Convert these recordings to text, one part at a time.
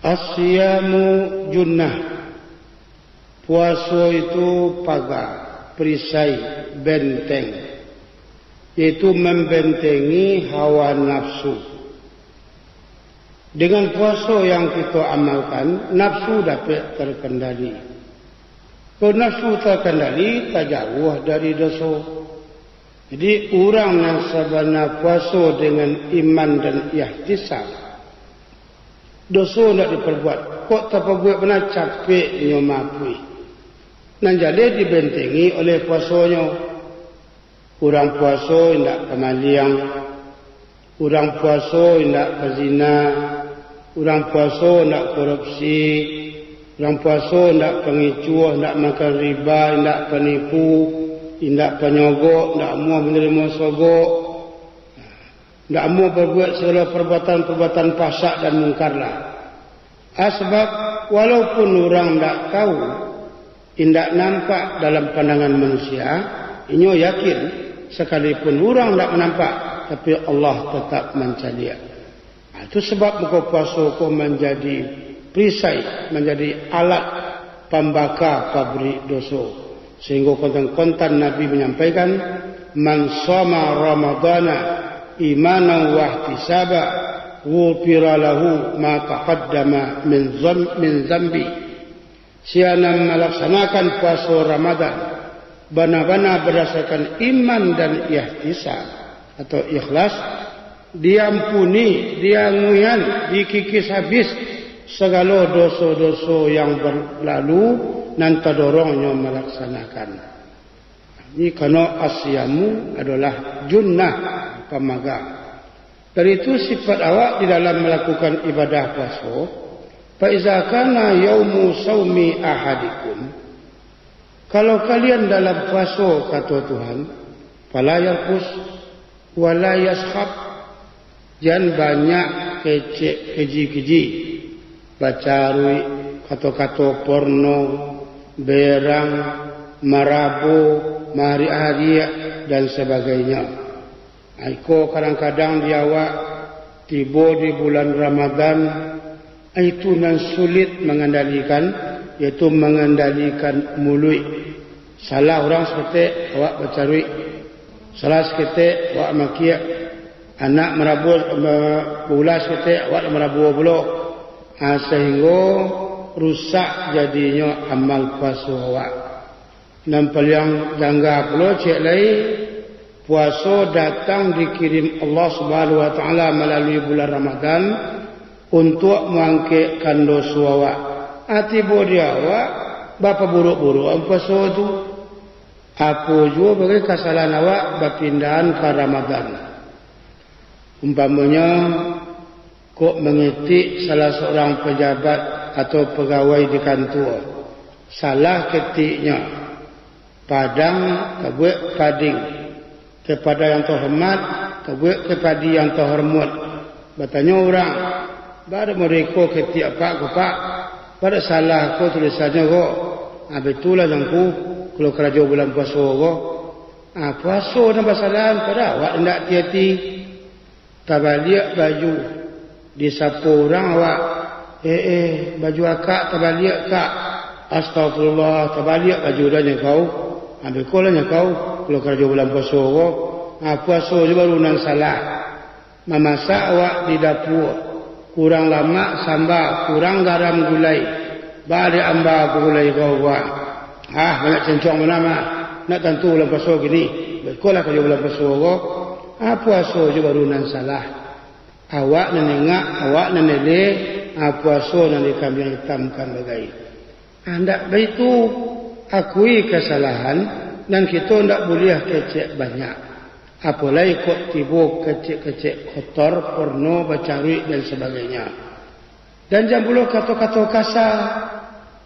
Asyamu junnah. Puasa itu pagar, perisai, benteng. Yaitu membentengi hawa nafsu. Dengan puasa yang kita amalkan, nafsu dapat terkendali. Kalau nafsu terkendali, tak jauh dari dosa. Jadi orang yang sebenar puasa dengan iman dan ihtisab, dosa tidak diperbuat. Kok tak perbuat benar, capeknya mapui. Dan jadi dibentengi oleh puasanya. Orang puasa tidak kemaliang, orang puasa tidak pezina, orang puasa tidak korupsi, orang puasa tidak pengicuah, tidak makan riba, tidak penipu, tidak penyogok, tidak mau menerima sogok, tidak mau berbuat segala perbuatan-perbuatan pasak dan mungkarlah. Sebab walaupun orang tidak tahu, tidak nampak dalam pandangan manusia, ini yakin sekalipun orang tidak menampak, tapi Allah tetap mencadia. Itu sebab muka puasa kau menjadi perisai, menjadi alat pembakar pabrik dosa. Sehingga konten-konten Nabi menyampaikan, man shoma ramadana imanan wa ihtisaba ghufira lahu ma taqaddama min zambi. Siapa melaksanakan puasa Ramadan benar-benar berdasarkan iman dan ihtisab atau ikhlas, diampuni, dianguyan, dikikis habis segala dosa-dosa yang berlalu dan terdorongnya melaksanakan. Ini karena asyamu adalah junnah, pemagang. Dari itu sifat awak di dalam melakukan ibadah puasa. Fa iza kana yaumu saumi ahadikum, kalau kalian dalam puasa, kata Tuhan, fala yarfus wala yashab, jangan banyak kecek keji-keji, bacarui, kata-kata porno, berang, marabu, mari hadiah dan sebagainya. Aiko kadang-kadang dia awak tiba di bulan Ramadan, itu nan sulit mengendalikan, yaitu mengendalikan mulut. Salah orang seketik awak bercarui, salah seketik awak makiak, anak merabu pula seketik awak merabu pula, sehingga rusak jadinya amal puasa awak. Dan paling jangga pula cek lain, puasa datang dikirim Allah Subhanahu Wa Taala melalui bulan Ramadan untuk mengangkitkan dosa awak. Hati bodi awak bapa buruk-buruk puasa itu. Apa juga bagi kesalahan awak berpindahan ke Ramadan. Umpamanya kok mengetik salah seorang pejabat atau pegawai di kantor, salah ketiknya padang kebuat pading, kepada yang terhormat kebuat kepada yang terhormat. Bertanya orang, baru mereka ketik apa pak, pada salah kau tulisannya kok, betul lah jangku. Kalau kerja bulan puasa kok, puasa dan pasalahan pada awak hendak hati-hati. Tabaliak baju disapu orang awak, baju akak tabaliak kak, astagfirullah, tabaliak baju dah kau, ambil kau lah kau. Kalau kerja bulan puasa kok, puasa je baru nan salah. Memasak awak di dapur, kurang lama sambal, kurang garam gulai, balik ambal gulai kau buat. Banyak cencong mana nak tentu bulan puasa gini. Betul lah kalau bulan puasa kok, puasa je baru nan salah. Awak nan ingat, awak nan nele, puasa nan dikambing hitamkan bagai. Hendak begitu akui kesalahan dan kita hendak boleh kecek banyak. Apalagi kok tiba kecek-kecek kotor, porno, bacari dan sebagainya. Dan jangan pula kata-kata kasar.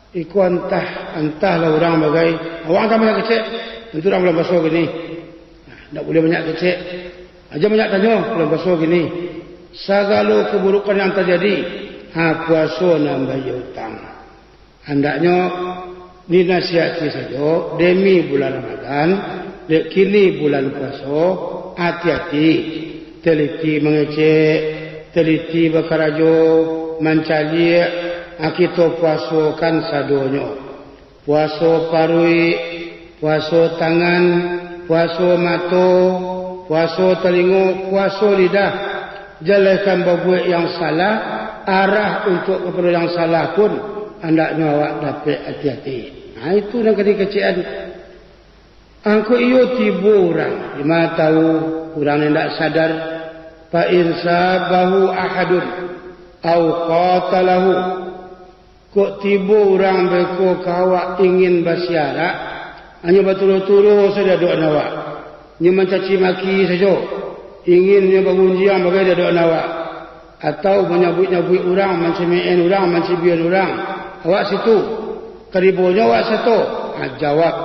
Iku entahlah orang bagai awak akan banyak kecek, tentu orang bulan puasa gini. Tak boleh banyak kecek. Aja banyak tanya bulan puasa gini. Segala keburukan yang terjadi, puasa nambah hutang. Hendaknya dinasihati saja demi bulan Ramadan, kini bulan puasa, hati-hati, teliti mengecek, teliti berkarajo, mencari kita puasokan sadonyo. Puaso parui, puaso tangan, puaso mato, puaso telinga, puaso lidah. Jalankan berbuat yang salah, arah untuk kepada yang salah pun hendaknya awak dapat hati-hati. Itu nak kecil-kecilan. Angko iyo tibu orang, lima tahu orang yang tak sadar. Fa insabahu ahadun au qatalahu. Kok tibu orang beko kawak ingin bersiarak, hanya betul-betul saja doa nawak. Nya mencaci maki saja. Inginnya bangunjian bagai doa nawak. Atau menyabut-nyabut orang, mencemeen orang, mencibian orang. Awak situ. Keribonya awak satu. Jawab.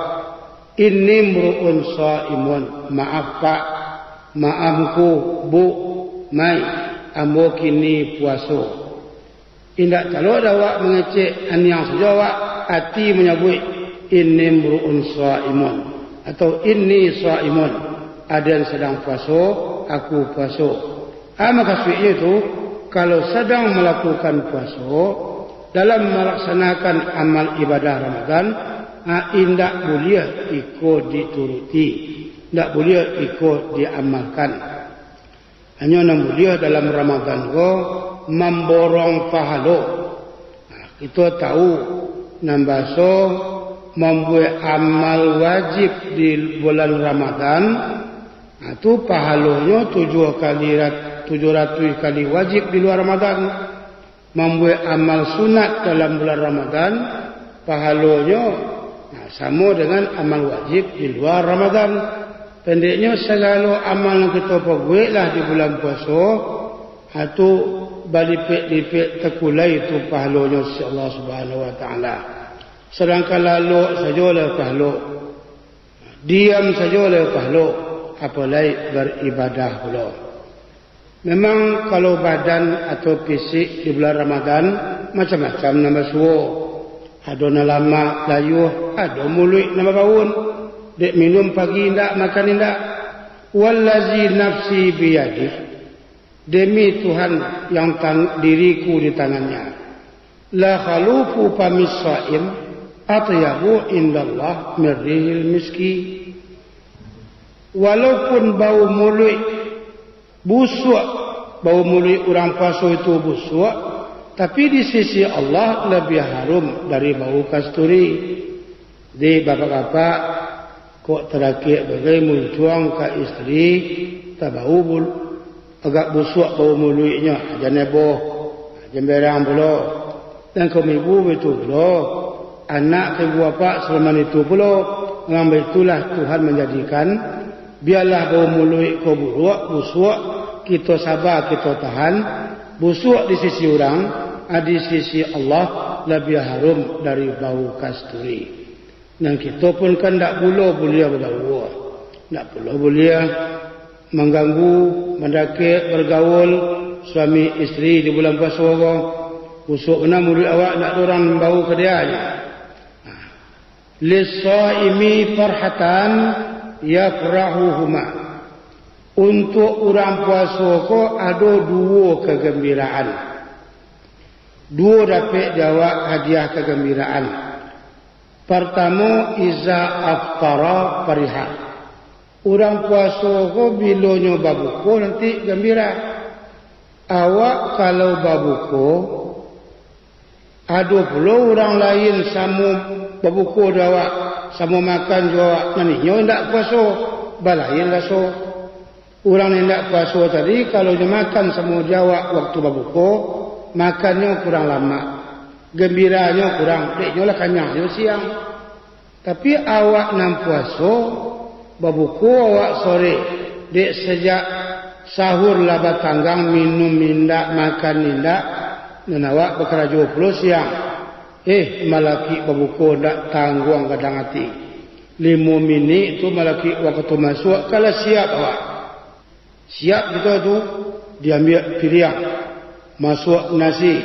Inni mru'un sha'imun. Maaf Pak. Maafku Bu. Mai. Ambo kini puaso. Indak kalau awak mengecek anyang saja awak. Hati menyabut. Inni mru'un sha'imun. Atau inni sha'imun. Ada yang sedang puaso. Aku puaso. Maka maksudnya itu. Kalau sedang melakukan puaso. Dalam melaksanakan amal ibadah Ramadan. Indak boleh ikut dituruti. Indak boleh ikut diamalkan. Hanya yang boleh dalam Ramadan ko memborong pahala. Kita tahu nambaso membuat amal wajib di bulan Ramadan. Itu pahalanya 700 kali wajib di luar Ramadan. Membuat amal sunat dalam bulan Ramadan. Pahalanya sama dengan amal wajib di luar Ramadan. Pendeknya segala amal yang kita perbuatlah di bulan puasa. Itu balipik-lipik terkulai itu pahalanya si Allah Subhanahu Wa Taala. Sedangkan lalu sajalah pahala. Diam sajalah pahala. Apalagi beribadah pula. Memang kalau badan atau fisik di bulan Ramadan macam-macam nama suo. Ada lama layuh, ada mulut nama baun. Dek minum pagi indak, makan indak. Wallazi nafsi biyadih. Demi Tuhan yang diriku di tangannya. La khalufu famis shaim atyabu indallah mirrihil miski. Walaupun bau mulut busuk, bau mulut orang puasa itu busuk, tapi di sisi Allah lebih harum dari bau kasturi. Di bapak-bapak kok terakhir bagai muncuang ke istri, tak bau agak busuk bau mulutnya, janeboh, jemberang pula, dan kaum ibu itu pula, anak ibu bapa selama itu pula, mengambil itulah Tuhan menjadikan. Biarlah bau mulut kau busuk, kita sabar, kita tahan. Busuk di sisi orang, di sisi Allah lebih harum dari bau kasturi. Dan kita pun kan tak boleh berbau. Tak boleh mengganggu, mendakik, bergaul suami isteri di bulan puasa. Busuk kena mulut awak, nak orang bau ke dia. Lis-shaimi farhatan yafrahuhuma. Untuk orang puasa ko ada dua kegembiraan. Dua dapat jawab hadiah kegembiraan. Pertama, iza aftara fariha. Orang puasa ko bila nyoba buku nanti gembira. Awak kalau babuku ada pula orang lain sama babuku awak sama makan jawab nani nyo ndak puasa balain laso. Orang yang tidak puasa tadi, kalau dia makan semua jawab waktu berbuka, makannya kurang lama. Gembiranya kurang, deknya lah kanyang dia siang. Tapi awak nam puasa, berbuka awak sore. Dek sejak sahur laba tanggang, minum mindak, makan mindak. Dan awak bekerja puluh siang. Malaki berbuka tak tangguang kadang hati. 5 minit itu malaki waktu masuk, kalau siap awak. Siap kita tu diambil pilihan, masuk nasi,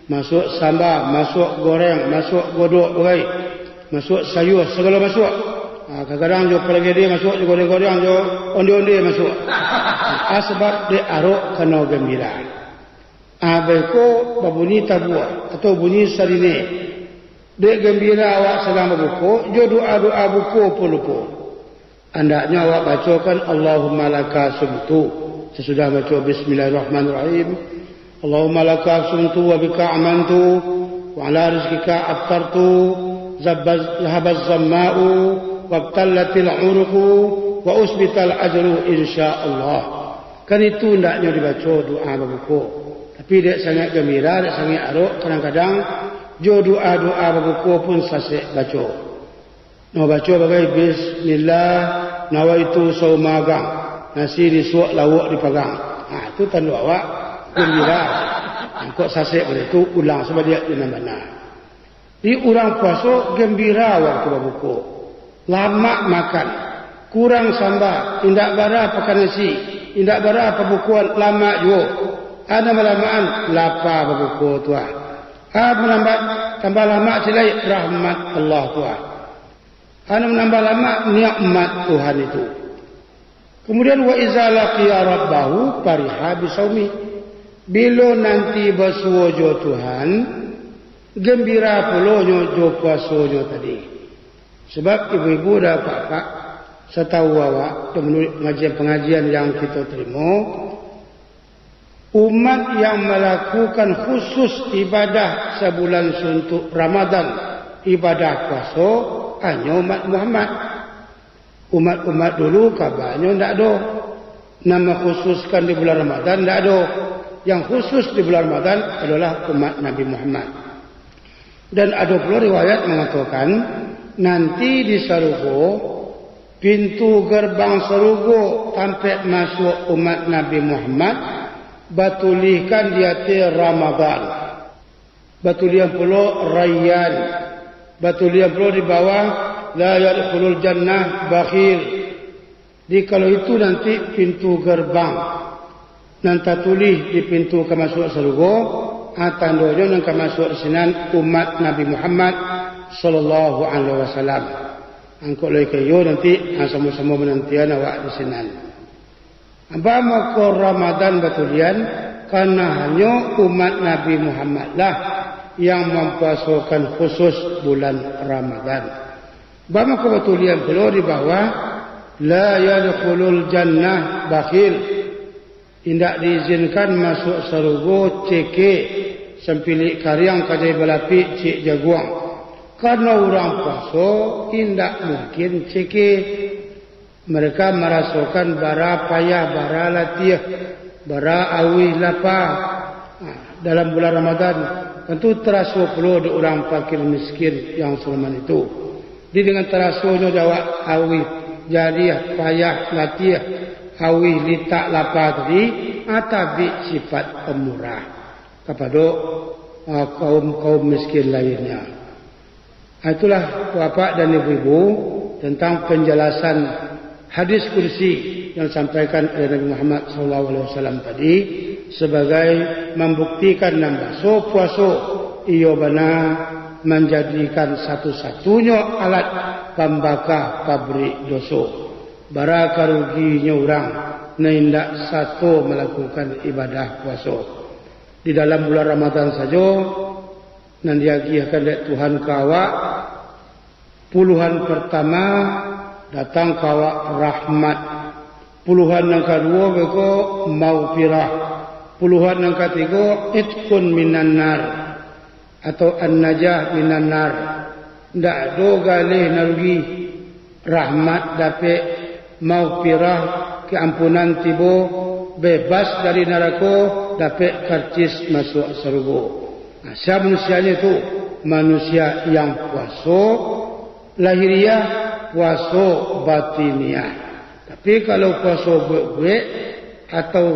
masuk sambal, masuk goreng, masuk godok berai, masuk sayur, segala masuk. Kadang-kadang jo pergi dia masuk, jo goreng-goreng, jo onde-onde masuk. Sebab dia arok kena gembira. Abeko babunyi tabua atau bunyi sarine. Dek gembira awak sedang berbuku, jo doa-doa buku pulupu. Andaknya awak bacakan Allahumma laka sumtu. Sesudah baca Bismillahirrahmanirrahim. Allahumma laka sumtu wa bika amantu wa ala rizkika aftartu zahabaz zamma'u wabtallatil uruqu wa usbital ajru insyaallah. Kan itu hendaknya dibaca doa berbuku. Tapi dia sangat gembira, dia sangat aruk. Kadang-kadang jo doa-doa berbuku pun sasik baca. Nak baca bagai Bismillah nawaitu saumagang. Nasi disuak lawak dipegang. Itu tanda awak gembira. Kok sasik pada itu ulang sebab dia di mana-mana. Di orang puasa gembira waktu berbuku. Lama makan. Kurang sambal. Indak bara pakai nasi. Indak bara apa bukuan lama juga. Ada malamaan lapa berbuku tuah. Menambah tambah lama silai rahmat Allah tuah. Ada menambah lama nikmat Tuhan itu. Kemudian wa iza laqiya rabbahu fariha bisaumi. Bila nanti bersuojo Tuhan, gembira pula nyojo puasonyo tadi. Sebab ibu-ibu dan bapak setahu awak menurut pengajian yang kita terima, umat yang melakukan khusus ibadah sebulan suntuk Ramadan, ibadah puasa hanya umat Muhammad. Umat-umat dulu kabarnya tidak ada. Nama khususkan di bulan Ramadan tidak ada. Yang khusus di bulan Ramadan adalah umat Nabi Muhammad. Dan ada pula riwayat mengatakan nanti di Sarugo, pintu gerbang Sarugo sampai masuk umat Nabi Muhammad batulihkan dia ti Ramadan. Batulian pula Rayyan. Batulian pula di bawah la yadkhulul jannah bakhil. Di kalau itu nanti pintu gerbang nanti tulis di pintu ke masuk surga atandonya nang ke masuk sinan umat Nabi Muhammad sallallahu alaihi wasallam. Angkot lagi kayo nanti sama-sama menantian awak di sinan. Apa maka Ramadan batulian karena hanya umat Nabi Muhammad lah yang mempuasakan khusus bulan Ramadan. Bama kebetulan pula di bawah la yadkhulul jannah bakhil. Tidak diizinkan masuk surga ceke sempilik karyang kadai balapi cik jaguang. Karena orang puasa tidak mungkin ceke. Mereka merasakan bara payah, bara latih, bara awih lapar dalam bulan Ramadan. Tentu terasa pula orang fakir miskin yang sulman itu. Di dengan terasunya jawab awih, jadiah, payah, latih, awih, litak, lapar tadi, atabi sifat pemurah kepada kaum miskin lainnya. Itulah bapak dan ibu-ibu tentang penjelasan hadis kursi yang disampaikan oleh Nabi Muhammad SAW tadi sebagai membuktikan nambah puasa iyo bana menjadikan satu-satunya alat pembakar pabrik dosa. Baraka ruginya orang nendak satu melakukan ibadah puasa. Di dalam bulan Ramadan saja nanti akan lihat Tuhan kawak puluhan pertama datang kawak rahmat. Puluhan yang kedua beko maghfirah. Puluhan yang ketiga itqun minan nar atau an-najah minan nar. Ndak do galih narugi rahmat dapat maghfirah keampunan tibo bebas dari neraka dapat karcis masuk surga. Nah, siapa manusianya itu? Manusia yang puasa lahiriah, puasa batiniah. Tapi kalau puasa buat atau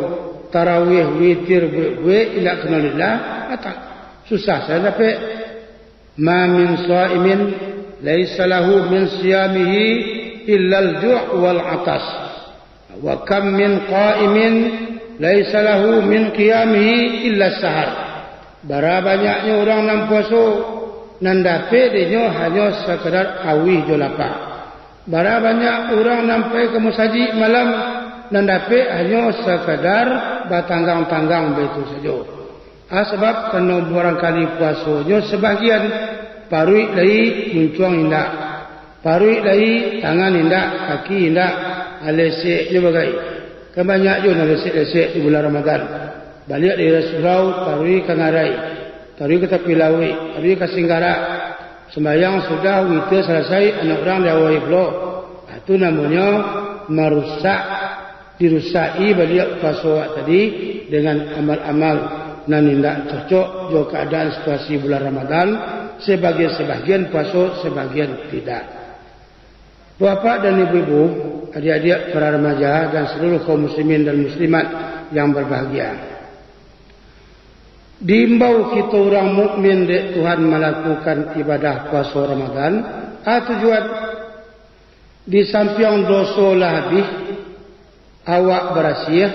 tarawih witir buat tidak kenalillah, susah saya dapat. Ma min shaimin laisa lahu min siyamihi illa al-ju' wal 'atas. Wa kam min qa'imin laisa lahu min qiyamihi illa as-sahar. Bara banyaknya orang yang puasa nan dapat dia hanya sekadar awih jo lapar. Bara banyak orang sampai ke masjid malam dan dapat hanya sekadar batanggang-tanggang begitu saja. Sebab kena barangkali puasanya sebahagian parui lai muncuang indak, parui lai tangan indak, kaki indak, lesek je bagai. Kebanyak je nak lesek-lesek di bulan Ramadan. Balik dari Rasulullah, parui kangarai, parui ke tepi lawi, parui ke Singgarak. Sembahyang sudah, witir selesai, anak orang dah awal pula. Itu namanya merusak, dirusai balik puasa tadi dengan amal-amal nan tidak cocok jo keadaan situasi bulan Ramadan, sebagian puasa, sebagian tidak. Bapak dan ibu-ibu, adik-adik para remaja dan seluruh kaum muslimin dan muslimat yang berbahagia. Diimbau kita orang mukmin dek Tuhan melakukan ibadah puasa Ramadan. Tujuan di samping dosa lebih awak berasiah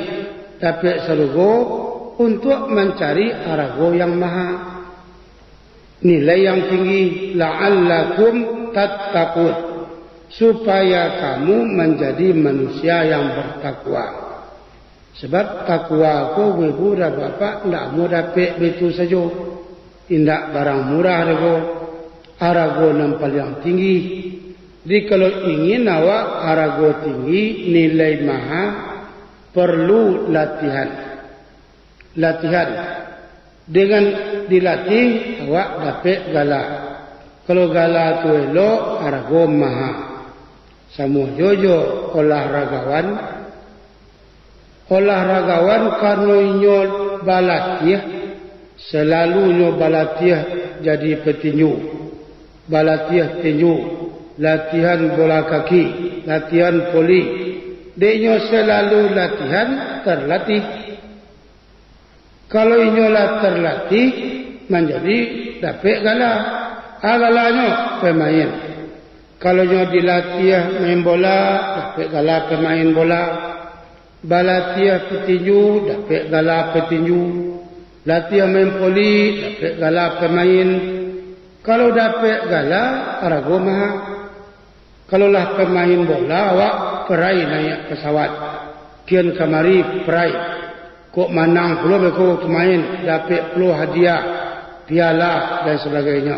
tapi seluruh untuk mencari arago yang maha, nilai yang tinggi, la'allakum tattaqun, supaya kamu menjadi manusia yang bertakwa. Sebab takwa ko ibu dan bapa tidak mau dapat betul saja, tidak barang murah arago nampal yang tinggi. Jadi kalau ingin awak arago tinggi, nilai maha, perlu latihan. Dengan dilatih awak dapat gala. Kalau gala tu elok, arago maha. Semua jojo olahragawan karena inyo balatih, selalu inyo balatih jadi petinju, balatih tinju, latihan bola kaki, latihan poli. Dia selalu latihan, terlatih. Kalau inyolah terlatih, menjadi dapat gala. Galanya pemain. Kalau inyo dilatih main bola, dapat gala pemain bola. Balatiah petinju, dapat gala petinju. Latihan main poli, dapat gala pemain. Kalau dapat gala, arago maha. Kalaulah pemain bola, awak perai naik pesawat. Kian kamari perai. Kok menang pula beko main, dapat puluh hadiah, piala dan sebagainya.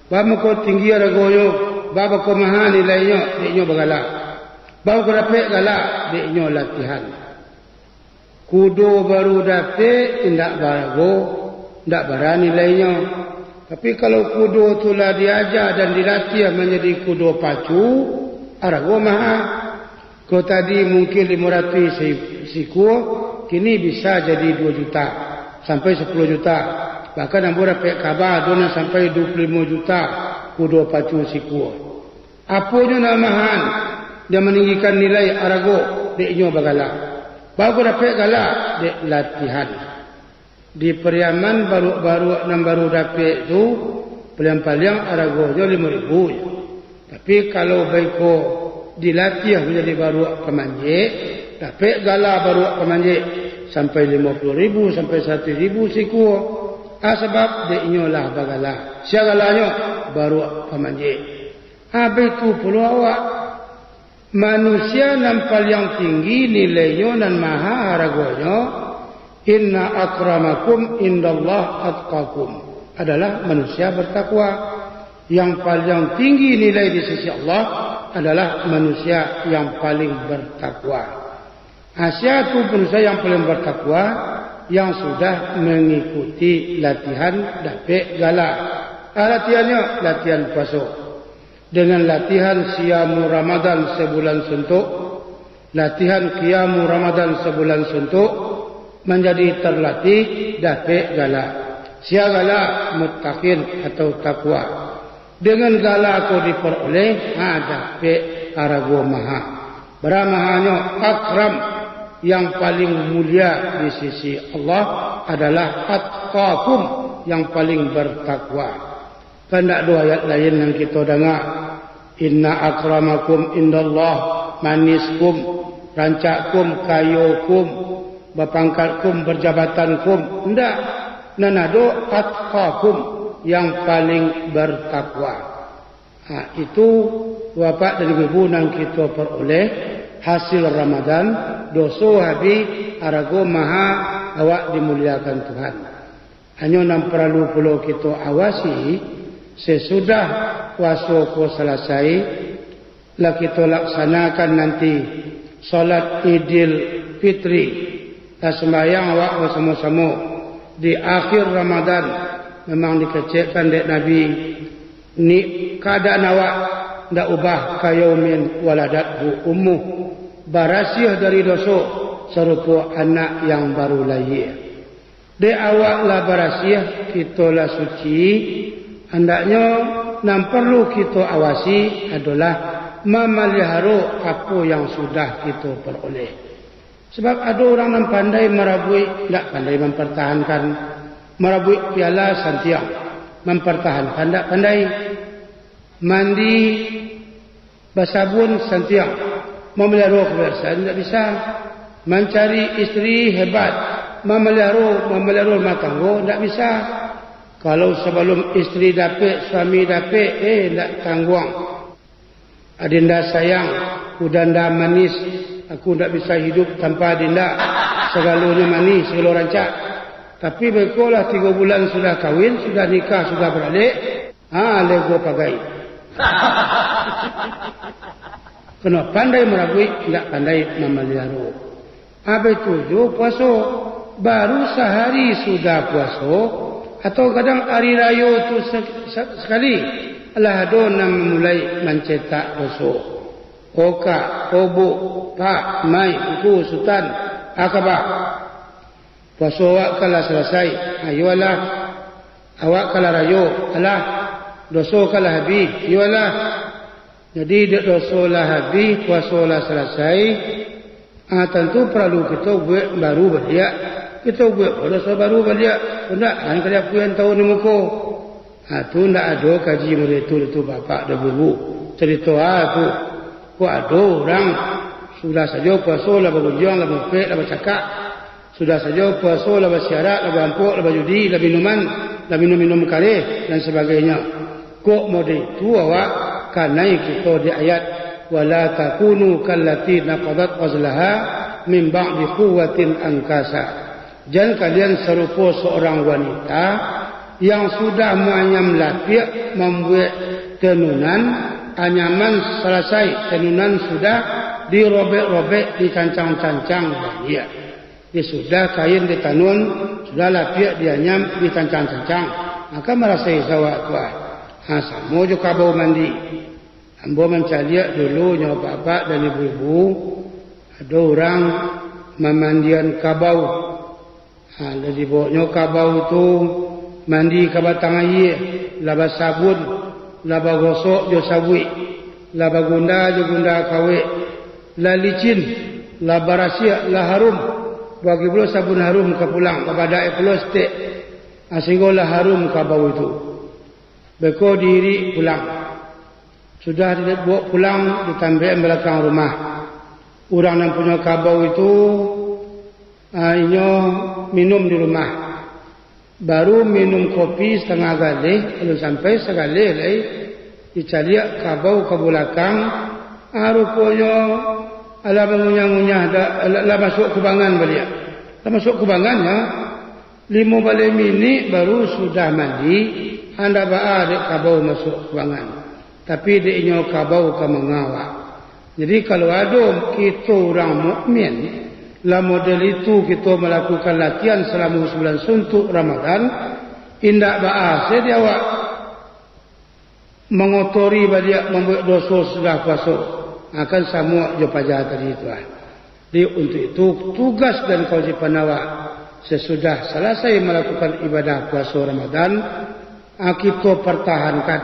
Bapa kau tinggi aragoyo, bapa kau maha nilainya, dia bergala. Bapa kau dapat gala, dia latihan. Kudo baru dapat, tidak barago, tidak berani nilainya. Tapi kalau kudo itulah diajar dan dilatih menjadi kudo pacu, arago maha. Kau tadi mungkin 500 siku, kini bisa jadi 2 juta sampai 10 juta. Bahkan yang boleh dapat kabar dona sampai 25 juta kudo pacu siku. Apanya namahan dia meninggikan nilai arago deknya bagala. Baru dapat gala dek latihan. Di Periaman baru dapat itu paling-paling aragonya 5.000. Tapi kalau baiko dilatih menjadi baru kemanje, dapat gala baru kemanje sampai 50.000 sampai 100.000 siku. Sebab deknya lah bagala. Siagalanya baru kemanje. Itu perlu awak. Manusia nampal yang tinggi nilainya dan maha haragonya. Inna akramakum indallah atqakum. Adalah manusia bertakwa. Yang paling tinggi nilai di sisi Allah adalah manusia yang paling bertakwa. Asia itu manusia yang paling bertakwa, yang sudah mengikuti latihan dapat gala. Latihannya latihan puasa. Dengan latihan siamu Ramadan sebulan suntuk, latihan qiyamu Ramadan sebulan suntuk, menjadi terlatih dapat gala. Sia gala muttaqin atau takwa. Dengan gala aku diperoleh, dapat arago maha. Beramahanya akram, yang paling mulia di sisi Allah adalah atqakum, yang paling bertakwa. Kan dua ayat lain yang kita dengar. Inna akramakum indallah maniskum, rancakum, kayukum, bapangkalkum, berjabatankum. Tidak. Nanado atqakum, yang paling bertakwa. Itu bapak dan ibu yang kita peroleh hasil Ramadan, dosa habis arago maha awak dimuliakan Tuhan. Hanya yang perlu kita awasi sesudah puasa ko selesai lah kita laksanakan nanti solat Idul Fitri dan sembahyang awak bersama-sama di akhir Ramadan. Memang dikecekkan dek Nabi ni keadaan awak ndak ubah kayaumin waladathu ummuh, barasiah dari dosa serupa anak yang baru lahir. De awak lah barasiah, kita lah suci. Hendaknya yang perlu kita awasi adalah memelihara apa yang sudah kita peroleh. Sebab ada orang yang pandai merabui, tak pandai mempertahankan. Merabui piala santiang, mempertahankan tak pandai. Mandi bersabun santiang, memelihara kebersihan tak bisa. Mencari isteri hebat, memelihara rumah tangga tak bisa. Kalau sebelum isteri dapat, suami dapat, tak tangguang. Adinda sayang, udanda manis, aku tak bisa hidup tanpa adinda. Segalanya manis, segala rancak. Tapi bekolah 3 bulan sudah kahwin, sudah nikah, sudah beralik. Lego pagai. Kena pandai merabui, tidak pandai memelihara. Apa itu? Puasa. Baru sehari sudah puasa. Atau kadang hari raya itu sekali. Allah ada yang memulai mencetak dosa. Oka, obuk, pak, mai, uku, sultan, akabah. Puasa awak kalah selesai. Ayolah. Awak kalah raya. Alah. Dosa kalah habis. Ayolah. Jadi dosa lah habis, puasa lah selesai. Tentu perlu kita buat baru balik. Kita buat dosa baru balik. Tidak, kalau aku yang tahu ni muka. Itu tidak ada kaji mereka itu bapak dan ibu. Cerita aku. Kok ada orang sudah saja puasa lah berhujung, lah berfek, lah bercakap. Sudah saja puasa lah bersyarat, lah berampuk, lah berjudi, lah minuman, lah minum-minum karih dan sebagainya. Kok model itu awak kanai kita di ayat wala takunu kallati naqadat ghazlaha min ba'di quwwatin ankasa. Jangan kalian serupa seorang wanita yang sudah meanyam lapiak membuat tenunan, anyaman selesai, tenunan sudah dirobek-robek, dicancang-cancang dia. Dia sudah kain ditanun, sudah lapiak dianyam, dicancang-cancang. Maka merasa isawak tuah. Sama juga bau mandi. Ambo mencari dulu nyawa bapak dan ibu-ibu. Ada orang memandian kabau. Jadi bawanya kabau itu mandi ke batang air. Laba sabun. Laba gosok jo sabui. Laba gunda jo gunda kawik. La licin. Laba rahasia. La harum. Bagi pula sabun harum ke pulang. Kepada pula stek. Sehingga la harum kabau itu. Beko diri pulang. Sudah dibawa pulang ditambah belakang rumah. Orang yang punya kabau itu minum di rumah. Baru minum kopi setengah galih. Kalau sampai segalih lagi dicari kabau ke belakang. Rupanya ala mengunyah-ngunyah ala masuk kubangan balik. Ala masuk kubangannya 5 balik minit baru sudah mandi. Anda ba'a dek kabau masuk ruangan. Tapi dek inyo kabau ke mengawak. Jadi kalau ada kita orang mukmin, lah model itu kita melakukan latihan selama 9 suntuk Ramadan, indak ba'a saya dia awak mengotori balik membuat dosa sudah puasa. Akan semua jopajah tadi itu. Jadi untuk itu tugas dan kewajiban awak sesudah selesai melakukan ibadah puasa Ramadan, kita pertahankan,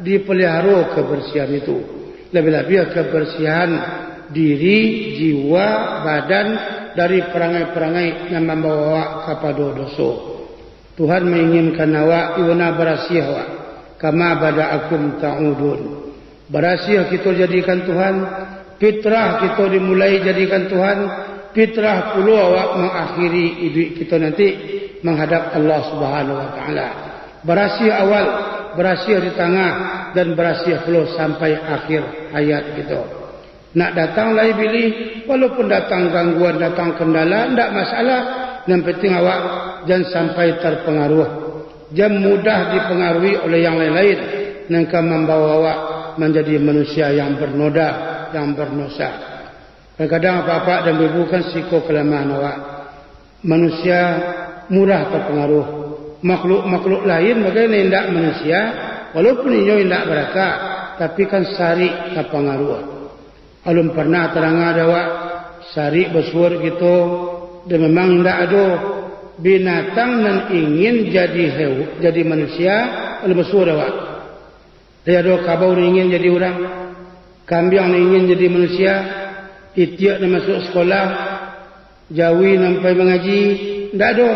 dipelihara kebersihan itu. Lebih-lebih kebersihan diri, jiwa, badan dari perangai-perangai yang membawa kepada dosa. Tuhan menginginkan awak iwana berasiah awak. Kama bada'akum ta'udun. Berasiah kita jadikan Tuhan. Fitrah kita dimulai jadikan Tuhan. Fitrah pula awak mengakhiri hidup kita nanti menghadap Allah Subhanahu Wa Taala. Berasiah awal, berasiah di tengah, dan berasiah pula sampai akhir hayat kita. Nak datang lagi pilih, walaupun datang gangguan, datang kendala, tidak masalah. Yang penting awak jangan sampai terpengaruh. Jangan mudah dipengaruhi oleh yang lain-lain. Yang membawa awak menjadi manusia yang bernoda, yang berdosa. Kadang-kadang apa-apa dan bukan siko kelemahan awak. Manusia mudah terpengaruh. Makhluk-makhluk lain bagaimana tidak manusia, walaupun ini tidak berakal, tapi kan sari terpengaruh. Alum pernah terang ada awak sari bersuara gitu, dan memang tidak ada binatang yang ingin jadi manusia, alum bersuara awak. Dia ada kabau ingin jadi orang, kambing ingin jadi manusia, itiak nak masuk sekolah, jawi sampai mengaji, tidak ada.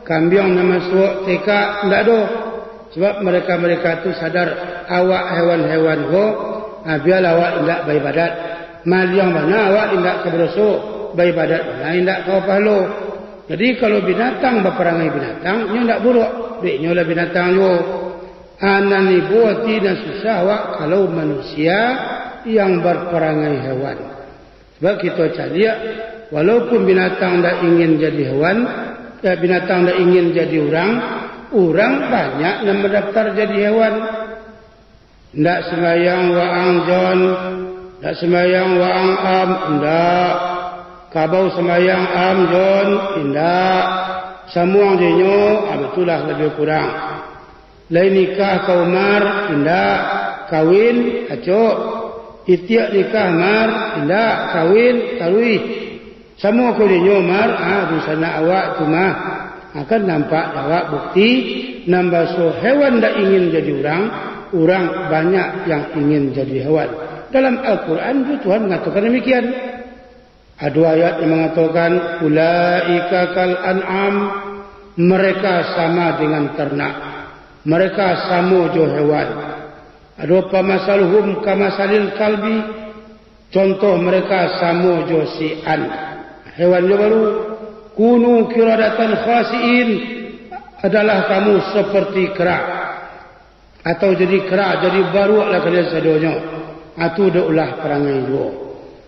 Kambing nak masuk TK, tidak ada. Sebab mereka-mereka itu sadar awak hewan-hewan go, biar awak tidak beribadat. Mal yang mana awak tidak keberdosa, beribadat mana tidak kau pahala. Jadi kalau binatang berperangai binatang, ini tidak buruk. Dia lah binatang yo. Anani buat tidak susah awak kalau manusia yang berperangai hewan. Sebab kita cari, walaupun binatang tidak ingin jadi hewan, binatang tidak ingin jadi orang banyak yang mendaftar jadi hewan. Tidak sembahyang waang John, tidak sembahyang waang am, tidak. Kabau sembahyang am John, tidak. Semua jenyo, betullah lebih kurang. Lain nikah kau mar, tidak. Kawin, acok. Itiak nikah mar, tidak. Kawin, tarui. Semua kau jenyo mar, busana awak tu mah. Akan nampak awak bukti nambah so hewan dah ingin jadi orang banyak yang ingin jadi hewan. Dalam Al-Quran itu Tuhan mengatakan demikian. Ada ayat yang mengatakan ulaika kal an'am, mereka sama dengan ternak, mereka sama jo hewan. Ada pamasaluhum kamasalil kalbi, contoh mereka sama jo si'an, hewan jo baru. Kunu kiradatan khasiin, adalah kamu seperti kera, atau jadi kera, jadi baru lah kalian sedonya. Itu ulah perangai dua.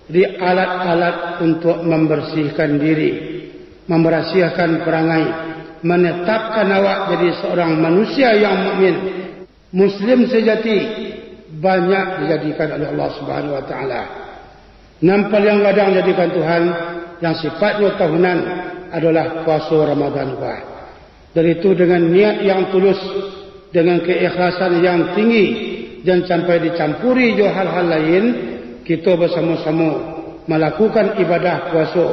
Jadi alat-alat untuk membersihkan diri, memberahsiakan perangai, menetapkan awak jadi seorang manusia yang mukmin, Muslim sejati, banyak dijadikan oleh Allah Subhanahu Wa Taala. Nampal yang kadang jadikan Tuhan yang sifatnya tahunan adalah puasa Ramadan kuah. Dan itu dengan niat yang tulus, dengan keikhlasan yang tinggi, dan sampai dicampuri jo hal-hal lain, kita bersama-sama melakukan ibadah puasa.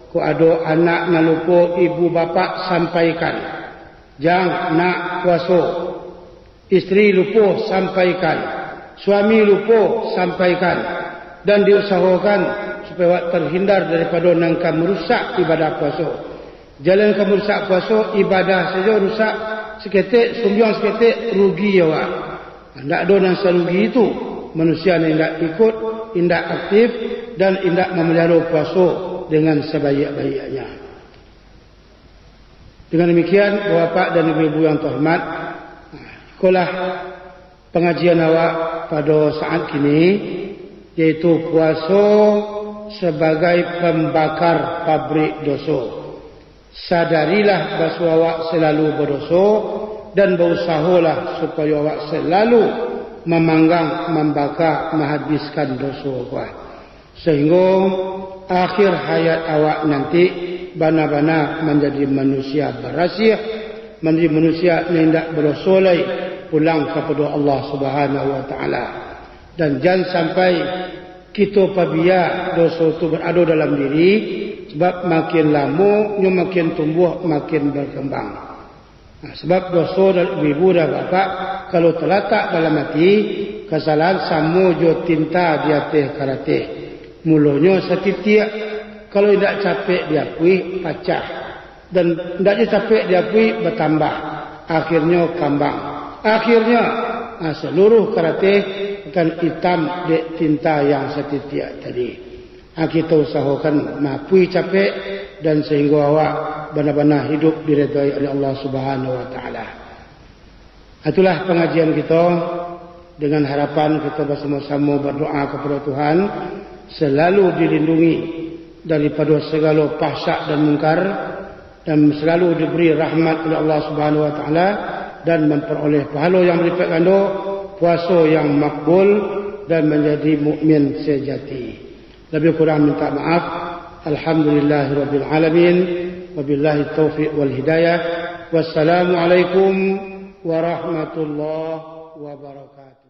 Ko ada anak nak lupa ibu bapa sampaikan, jangan nak puasa. Isteri lupa sampaikan, suami lupa sampaikan, dan diusahakan supaya terhindar daripada nangka merusak ibadah puasa. Jalan ke merusak puasa, ibadah saja rusak seketik, sumbyang seketik, rugi awak. Tidak ada yang serugi itu. Manusia yang tidak ikut, tidak aktif, dan tidak memelihara puasa dengan sebaik-baiknya. Dengan demikian, Bapak dan Ibu-ibu yang terhormat, ikulah pengajian awak pada saat kini, yaitu puasa sebagai pembakar pabrik dosa. Sadarilah bahawa awak selalu berdosa, dan berusahalah supaya awak selalu memanggang, membakar, menghabiskan dosa. Sehingga akhir hayat awak nanti bana-bana menjadi manusia berhasil, menjadi manusia yang tidak berdosa lagi, pulang kepada Allah Subhanahu Wa Taala. Dan jangan sampai kita pabia dosa itu berada dalam diri, sebab makin lama makin tumbuh, makin berkembang. Sebab dosa dari ibu dan bapa kalau terletak dalam hati, kesalahan sama jo tinta di atas karate. Mulanya setitik, kalau tidak capek diakui pecah, dan tidak capek diakui bertambah, akhirnya kambang. Akhirnya seluruh karate akan hitam di tinta yang setitik tadi. Kita usahakan mapui capek, dan sehingga awak benar-benar hidup diridai oleh Allah Subhanahu Wa Taala. Itulah pengajian kita, dengan harapan kita bersama-sama berdoa kepada Tuhan selalu dilindungi daripada segala fahsyak dan mungkar, dan selalu diberi rahmat oleh Allah Subhanahu wa taala dan memperoleh pahala yang berlipat ganda, puasa yang makbul dan menjadi mukmin sejati. Lebih kurang minta maaf. Alhamdulillahirabbil alamin. Wabillahi taufiq wal hidayah. Wassalamualaikum warahmatullahi wabarakatuh.